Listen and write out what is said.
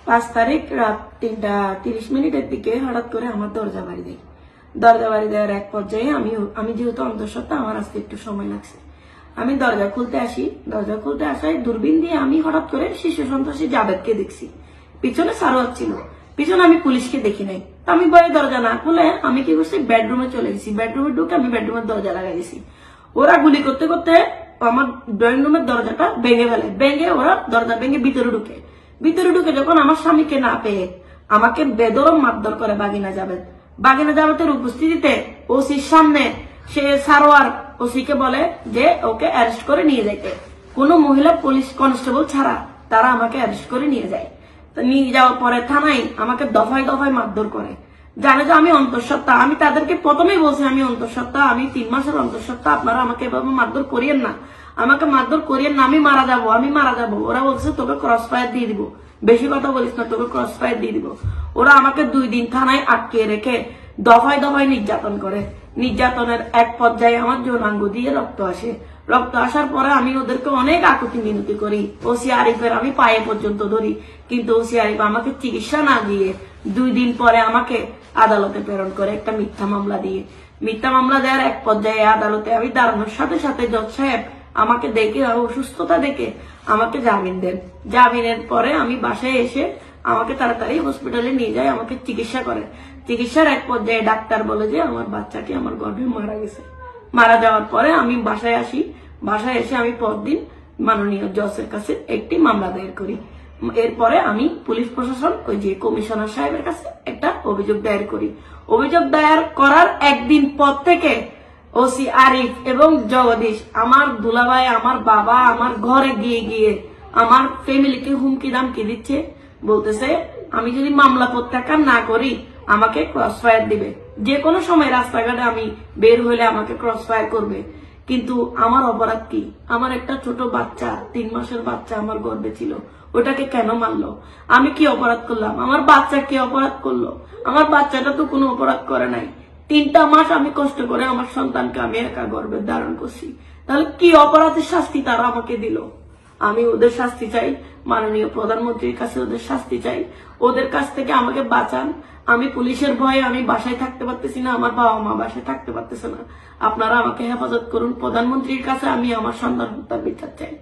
5 তারিখ রাত 3:30 দিকে হঠাৎ করে আমার দরজা বাড়ি দেয়। দরজা বাড়ি দেওয়ার এক পর্যায়ে আমি যেহেতু অন্তঃসত্ত্বা, আমার আসতে একটু সময় লাগছে। আমি দরজা খুলতে আসি। দরজা খুলতে আসায় দূরবীন দিয়ে আমি হঠাৎ করে শিশু সন্ত্রাসী জাবেদকে দেখছি। পিছনে সারোয়ার ছিল, পিছনে আমি পুলিশকে দেখি নাই। আমি ভয়ে দরজা না খুলে আমি কি করছি, বেডরুমে চলে গেছি। বেডরুমে ঢুকে আমি বেডরুমের দরজা লাগাই দিছি। ওরা গুলি করতে করতে আমার ড্রয়িং রুমের দরজাটা ভেঙে ফেলে। ওরা দরজা ভেঙে ভিতরে ঢুকে যখন আমার স্বামীকে না পেয়ে আমাকে বেদরম মারধর করে বাগিনা জাবেদের উপস্থিতিতে ওসির সামনে সে সারোয়ার ওসিকে বলে যে ওকে অ্যারেস্ট করে নিয়ে যাইতে। কোন মহিলা পুলিশ কনস্টেবল ছাড়া তারা আমাকে অ্যারেস্ট করে নিয়ে যায়। নিয়ে যাওয়ার পরে থানায় আমাকে দফায় মারধর করে। জানে যে আমি অন্তঃসত্ত্বা। আমি তাদেরকে প্রথমেই বলছি আমি অন্তঃসত্ত্বা, আমি 3 মাসের অন্তঃসত্ত্বা, আপনারা আমাকে এভাবে মারধর করিয়েন না, আমি মারা যাবো। ওরা বলছে তোকে ক্রস ফায়ার দিয়ে দিব, বেশি কথা বলিস না, তোকে ক্রস ফায়ার দিয়ে দিব। ওরা আমাকে 2 দিন থানায় আটকে রেখে দফায় নির্যাতন করে। নির্যাতনের এক পর্যায়ে আমার যৌনাঙ্গ দিয়ে রক্ত আসে। রক্ত আসার পরে আমি ওদেরকে অনেক আকুতি মিনতি করি। ওসি আরিফের আমি পায়ে পর্যন্ত ধরি, কিন্তু ওসি আরিফ আমাকে চিকিৎসা না দিয়ে 2 দিন পরে আমাকে আদালতে প্রেরণ করে একটা মিথ্যা মামলা দিয়ে। মিথ্যা মামলা দেওয়ার এক পর্যায়ে আদালতে আমি দাঁড়ানোর সাথে সাথে জজ সাহেব আমাকে দেখে, অসুস্থতা দেখে আমাকে জামিন দেন। জামিনের পরে আমি বাসায় এসে আমাকে তাড়াতাড়ি হসপিটালে নিয়ে যায়, আমাকে চিকিৎসা করে। চিকিৎসার এক পর্যায়ে ডাক্তার বলে যে আমার বাচ্চাটি আমার গর্ভে মারা গেছে। মারা যাওয়ার পরে আমি বাসায় আসি। বাসায় এসে আমি পরদিন মাননীয় জজের কাছে একটি মামলা দায়ের করি। এরপরে আমি পুলিশ প্রশাসন ওই যে কমিশনার সাহেবের কাছে একটা অভিযোগ দায়ের করি। অভিযোগ দায়ের করার একদিন পর থেকে ওসি আরিফ এবং জগদীশ আমার দুলাভাই, আমার বাবা আমার ঘরে গিয়ে আমার ফ্যামিলিকে হুমকি দামকি দিচ্ছে। বলতেছে আমি যদি মামলা প্রত্যাখ্যান না করি আমাকে ক্রস ফায়ার দিবে, যে কোনো সময় রাস্তাঘাটে আমি বের হইলে আমাকে ক্রস ফায়ার করবে। কিন্তু আমার অপরাধ কি? আমার একটা ছোট বাচ্চা, 3 মাসের বাচ্চা আমার গর্ভে ছিল, ওটাকে কেন মারলো? আমি কি অপরাধ করলাম? আমার বাচ্চা কি অপরাধ করলো? আমার বাচ্চাটা তো কোনো অপরাধ করে নাই। 3টা মাস আমি কষ্ট করে আমার সন্তানকে আমি একা গর্ভে ধারণ করছি। তাহলে কি অপরাধের শাস্তি তারা আমাকে দিল? আমি ওদের শাস্তি চাই, মাননীয় প্রধানমন্ত্রীর কাছে ওদের শাস্তি চাই। ওদের কাছ থেকে আমাকে বাঁচান। আমি পুলিশের ভয়ে আমি বাসায় থাকতে পারতেছি না, আমার বাবা মা বাসায় থাকতে পারতেছে না। আপনারা আমাকে হেফাজত করুন। প্রধানমন্ত্রীর কাছে আমি আমার সন্তান হত্যার বিচার চাই।